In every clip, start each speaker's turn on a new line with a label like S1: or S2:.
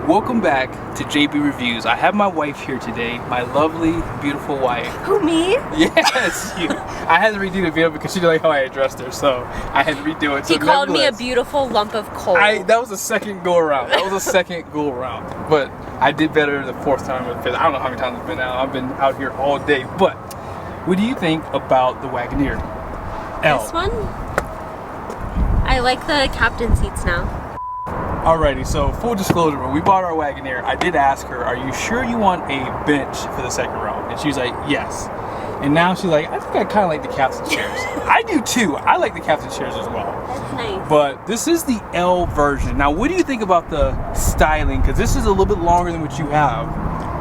S1: Welcome back to JB Reviews. I have my wife here today, my lovely, beautiful wife.
S2: Who, me?
S1: Yes, you. I had to redo the video because she didn't like how I addressed her, so I had to redo it. So
S2: he called me a beautiful lump of coal.
S1: That was the second go around. But I did better the fourth time or the fifth. I don't know how many times I've been out. I've been out here all day. But what do you think about the Wagoneer L?
S2: This one? I like the captain seats now.
S1: Alrighty, so full disclosure, when we bought our Wagoneer, I did ask her, are you sure you want a bench for the second row? And she was like, yes. And now she's like, I think I kind of like the captain chairs. I do too. I like the captain chairs as well.
S2: That's nice.
S1: But this is the L version. Now, what do you think about the styling? Because this is a little bit longer than what you have.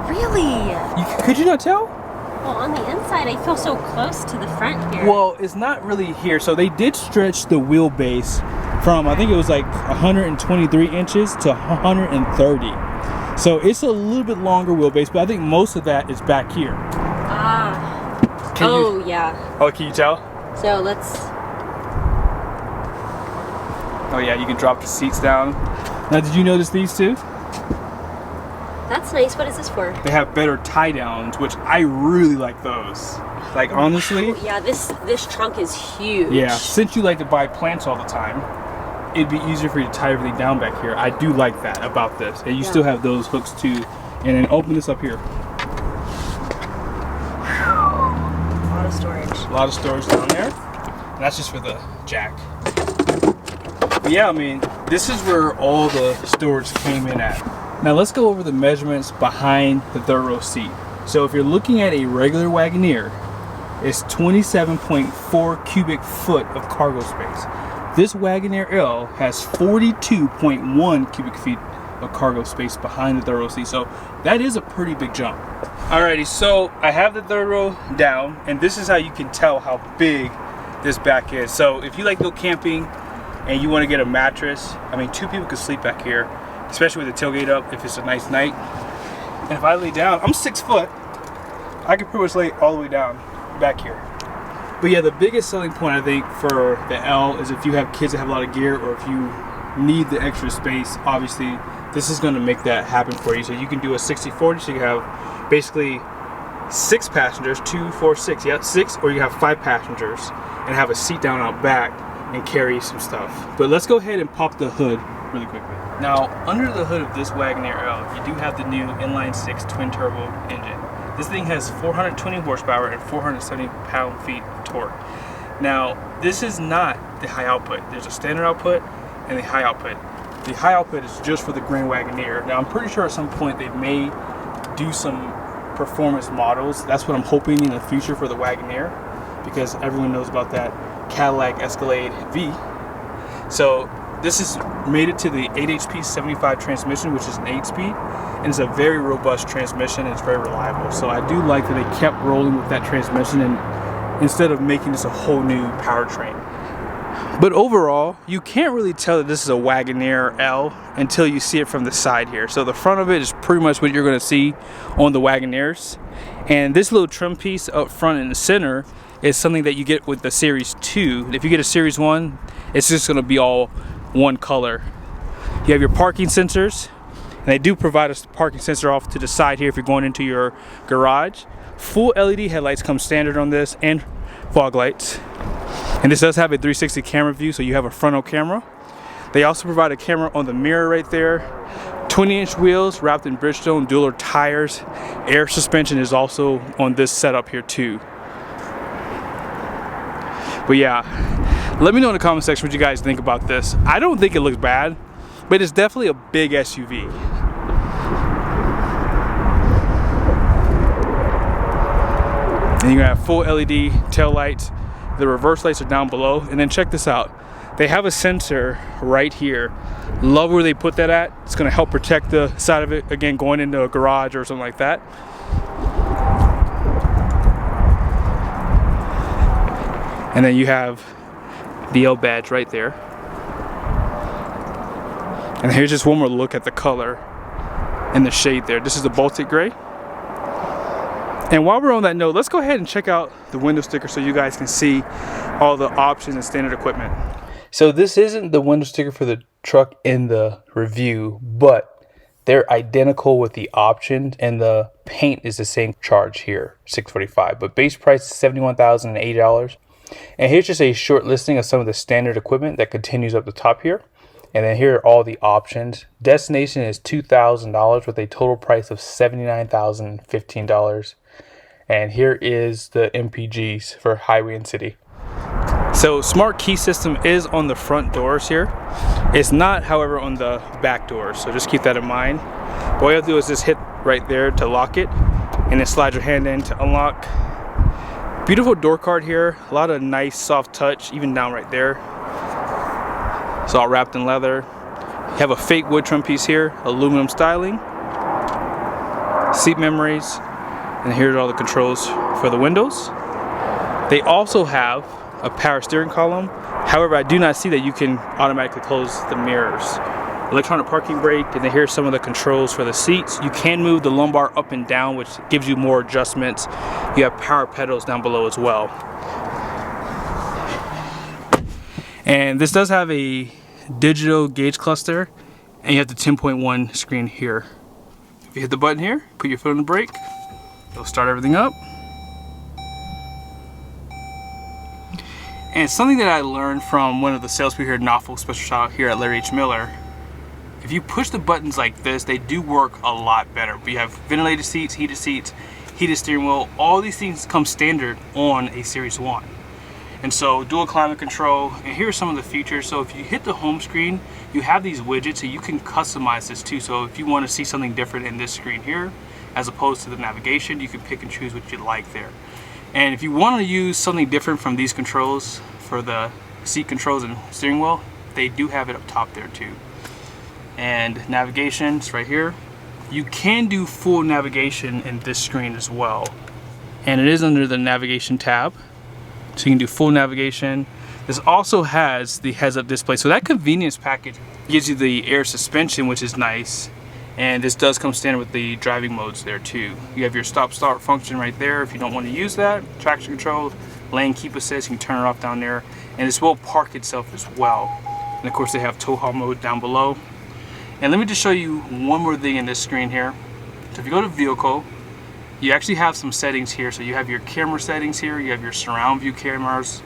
S2: Really?
S1: Could you not tell?
S2: Well, on the inside, I feel so close to the front here.
S1: Well, it's not really here. So they did stretch the wheelbase from, I think it was like 123 inches to 130. So it's a little bit longer wheelbase, but I think most of that is back here.
S2: Yeah.
S1: Oh, can you tell?
S2: So let's...
S1: Oh yeah, you can drop the seats down. Now, did you notice these two?
S2: That's nice. What is this for?
S1: They have better tie downs, which I really like those. Like, honestly.
S2: Oh, yeah, this trunk is huge.
S1: Yeah, since you like to buy plants all the time, it'd be easier for you to tie everything down back here. I do like that about this. And you still have those hooks too. And then open this up here.
S2: A lot of storage.
S1: A lot of storage down there. And that's just for the jack. But yeah, I mean, this is where all the storage came in at. Now let's go over the measurements behind the third row seat. So if you're looking at a regular Wagoneer, it's 27.4 cubic foot of cargo space. This Wagoneer L has 42.1 cubic feet of cargo space behind the third row seat. So that is a pretty big jump. Alrighty, so I have the third row down, and this is how you can tell how big this back is. So if you like to go camping and you want to get a mattress, I mean, two people could sleep back here, especially with the tailgate up if it's a nice night. And if I lay down, I'm 6 foot, I can pretty much lay all the way down back here. But yeah, the biggest selling point I think for the L is if you have kids that have a lot of gear, or if you need the extra space, obviously this is going to make that happen for you. So you can do a 60-40, so you have basically 6 passengers, 2, 4, 6, yeah, 6, or you have 5 passengers and have a seat down out back and carry some stuff. But let's go ahead and pop the hood really quickly. Now, under the hood of this Wagoneer L, you do have the new inline-6 twin-turbo engine. This thing has 420 horsepower and 470 pound-feet torque. Now, this is not the high output. There's a standard output and the high output. The high output is just for the Grand Wagoneer. Now, I'm pretty sure at some point they may do some performance models. That's what I'm hoping in the future for the Wagoneer, because everyone knows about that Cadillac Escalade V. So this is made it to the 8 HP 75 transmission, which is an 8-speed, and it's a very robust transmission, and it's very reliable. So I do like that they kept rolling with that transmission, and instead of making this a whole new powertrain. But overall, you can't really tell that this is a Wagoneer L until you see it from the side here. So the front of it is pretty much what you're going to see on the Wagoneers, and this little trim piece up front in the center is something that you get with the Series 2. If you get a Series 1, it's just going to be all one color. You have your parking sensors, and they do provide a parking sensor off to the side here if you're going into your garage. Full LED headlights come standard on this, and fog lights. And this does have a 360 camera view, so you have a frontal camera. They also provide a camera on the mirror right there. 20-inch wheels wrapped in Bridgestone dual tires. Air suspension is also on this setup here too. But yeah, let me know in the comment section what you guys think about this. I don't think it looks bad, but it's definitely a big SUV. And you're gonna have full LED tail lights. The reverse lights are down below. And then check this out. They have a sensor right here. Love where they put that at. It's gonna help protect the side of it, again, going into a garage or something like that. And then you have the L badge right there. And here's just one more look at the color and the shade there. This is the Baltic Gray. And while we're on that note, let's go ahead and check out the window sticker so you guys can see all the options and standard equipment. So this isn't the window sticker for the truck in the review, but They're identical with the options, and the paint is the same charge here, $645. But base price is $71,080. And here's just a short listing of some of the standard equipment that continues up the top here. And then here are all the options. Destination is $2,000 with a total price of $79,015. And here is the MPGs for highway and city. So smart key system is on the front doors here. It's not, however, on the back doors. So just keep that in mind. All you have to do is just hit right there to lock it, and then slide your hand in to unlock. Beautiful door card here. A lot of nice soft touch, even down right there. It's all wrapped in leather. You have a fake wood trim piece here, aluminum styling, seat memories. And here's all the controls for the windows. They also have a power steering column. However, I do not see that you can automatically close the mirrors. Electronic parking brake, and then here's some of the controls for the seats. You can move the lumbar up and down, which gives you more adjustments. You have power pedals down below as well. And this does have a digital gauge cluster, and you have the 10.1 screen here. If you hit the button here, put your foot on the brake, it'll start everything up. And something that I learned from one of the salespeople here at Knoxville, special shout out here at Larry H. Miller, if you push the buttons like this, they do work a lot better. We have ventilated seats, heated steering wheel. All these things come standard on a Series 1. And so dual climate control, and here are some of the features. So if you hit the home screen, you have these widgets, so you can customize this too. So if you want to see something different in this screen here, as opposed to the navigation, you can pick and choose what you like there. And if you want to use something different from these controls for the seat controls and steering wheel, they do have it up top there too. And navigation is right here. You can do full navigation in this screen as well. And it is under the navigation tab. So you can do full navigation. This also has the heads-up display. So that convenience package gives you the air suspension, which is nice. And this does come standard with the driving modes there too. You have your stop-start function right there if you don't want to use that. Traction control, lane keep assist, you can turn it off down there. And this will park itself as well. And of course they have tow haul mode down below. And let me just show you one more thing in this screen here. So if you go to vehicle, you actually have some settings here. So you have your camera settings here, you have your surround view cameras.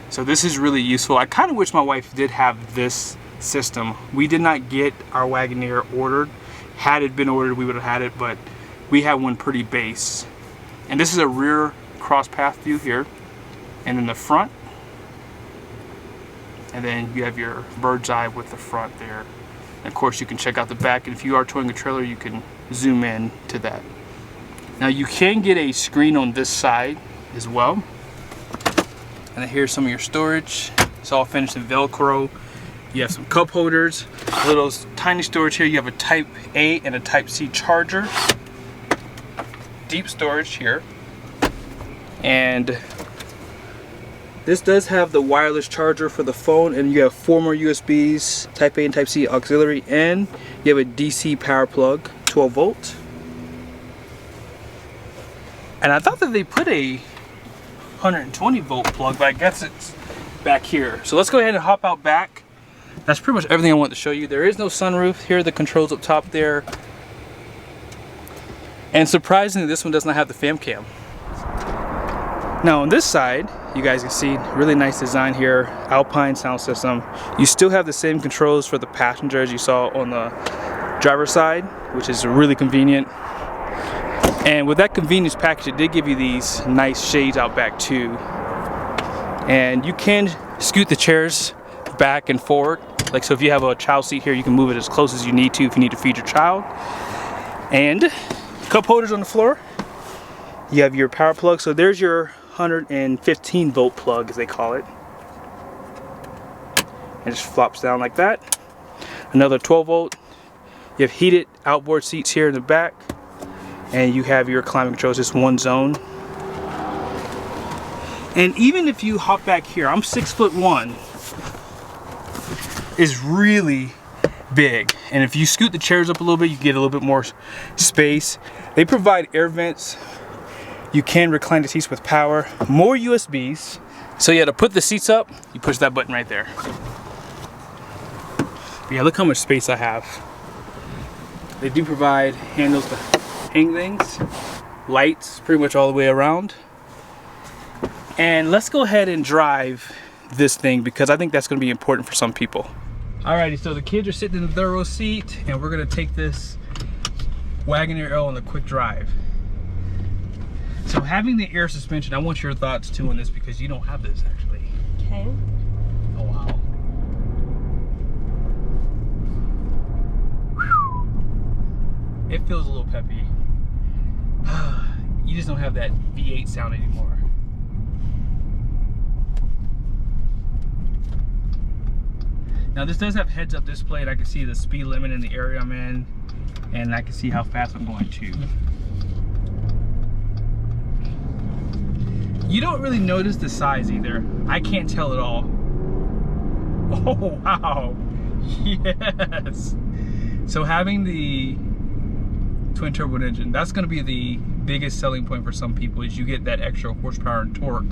S1: So this is really useful. I kind of wish my wife did have this system. We did not get our Wagoneer ordered. Had it been ordered, we would have had it, but we have one pretty base. And this is a rear cross path view here, and then the front, and then you have your bird's eye with the front there. And of course you can check out the back, and if you are towing a trailer, you can zoom in to that. Now you can get a screen on this side as well. And then here's some of your storage. It's all finished in Velcro. You have some cup holders, a little tiny storage here. You have a Type A and a Type C charger. Deep storage here. And this does have the wireless charger for the phone, and you have 4 more USBs, Type A and Type C auxiliary, and you have a DC power plug, 12 volt. And I thought that they put a 120 volt plug, but I guess it's back here. So let's go ahead and hop out back. That's pretty much everything I want to show you. There is no sunroof. Here are the controls up top there. And surprisingly, this one does not have the fam cam. Now on this side, you guys can see really nice design here. Alpine sound system. You still have the same controls for the passenger as you saw on the driver's side, which is really convenient. And with that convenience package, it did give you these nice shades out back too. And you can scoot the chairs back and forward. Like, so if you have a child seat here, you can move it as close as you need to if you need to feed your child. And cup holders on the floor. You have your power plug. So there's your 115 volt plug, as they call it. It just flops down like that. Another 12 volt. You have heated outboard seats here in the back. And you have your climate controls, just one zone. And even if you hop back here, I'm 6'1", is really big. And if you scoot the chairs up a little bit, you get a little bit more space. They provide air vents. You can recline the seats with power. More USBs. So yeah, to put the seats up, you push that button right there. But yeah, look how much space I have. They do provide handles to hang things, lights pretty much all the way around. And let's go ahead and drive this thing because I think that's going to be important for some people. Alrighty, so the kids are sitting in the third row seat and we're going to take this Wagoneer L on a quick drive. So having the air suspension, I want your thoughts too on this because you don't have this actually.
S2: Okay.
S1: Oh wow. Whew. It feels a little peppy. You just don't have that V8 sound anymore. Now this does have heads-up display and I can see the speed limit in the area I'm in and I can see how fast I'm going to. You don't really notice the size either. I can't tell at all. Oh wow, yes. So having the twin turbo engine, that's going to be the biggest selling point for some people is you get that extra horsepower and torque.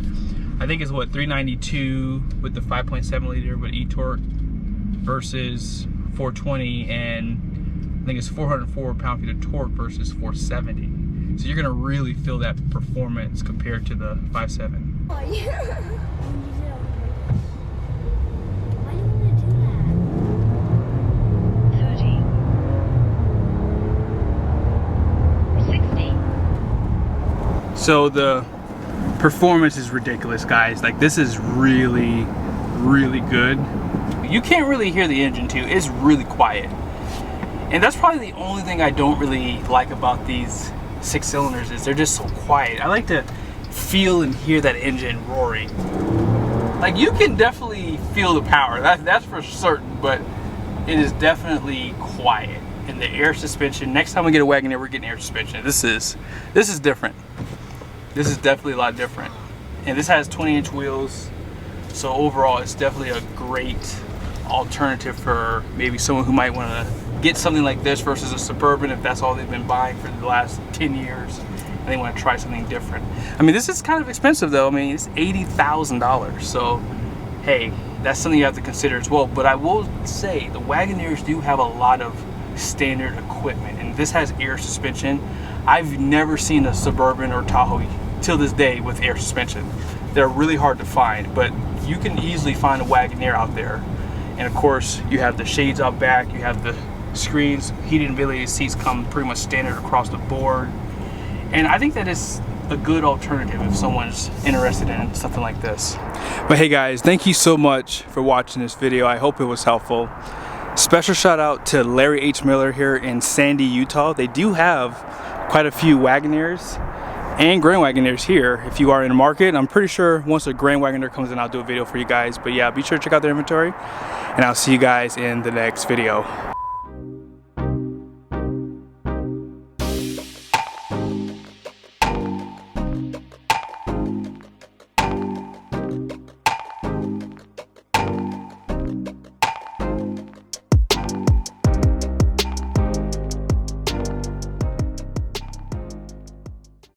S1: I think it's what, 392 with the 5.7 liter with e-torque versus 420, and I think it's 404 pound-feet of torque versus 470. So you're gonna really feel that performance compared to the 5.7.
S3: Why do you want to do that?
S2: 30. 60.
S1: So the performance is ridiculous, guys. Like this is really, really good. You can't really hear the engine too. It's really quiet. And that's probably the only thing I don't really like about these 6 cylinders is they're just so quiet. I like to feel and hear that engine roaring. Like you can definitely feel the power, that's for certain, but it is definitely quiet. And the air suspension, next time we get a Wagoneer, we're getting air suspension. This is different. This is definitely a lot different. And this has 20-inch wheels. So overall, it's definitely a great alternative for maybe someone who might want to get something like this versus a Suburban if that's all they've been buying for the last 10 years and they want to try something different. I mean, this is kind of expensive though. I mean, it's $80,000. So, hey, that's something you have to consider as well. But I will say the Wagoneers do have a lot of standard equipment, and this has air suspension. I've never seen a Suburban or Tahoe till this day with air suspension. They're really hard to find, but you can easily find a Wagoneer out there. And of course, you have the shades out back, you have the screens, heated and ventilated seats come pretty much standard across the board. And I think that is a good alternative if someone's interested in something like this. But hey guys, thank you so much for watching this video. I hope it was helpful. Special shout out to Larry H. Miller here in Sandy, Utah. They do have quite a few Wagoneers and Grand Wagoneers here if you are in the market. I'm pretty sure once a Grand Wagoneer comes in, I'll do a video for you guys. But yeah, be sure to check out their inventory, and I'll see you guys in the next video.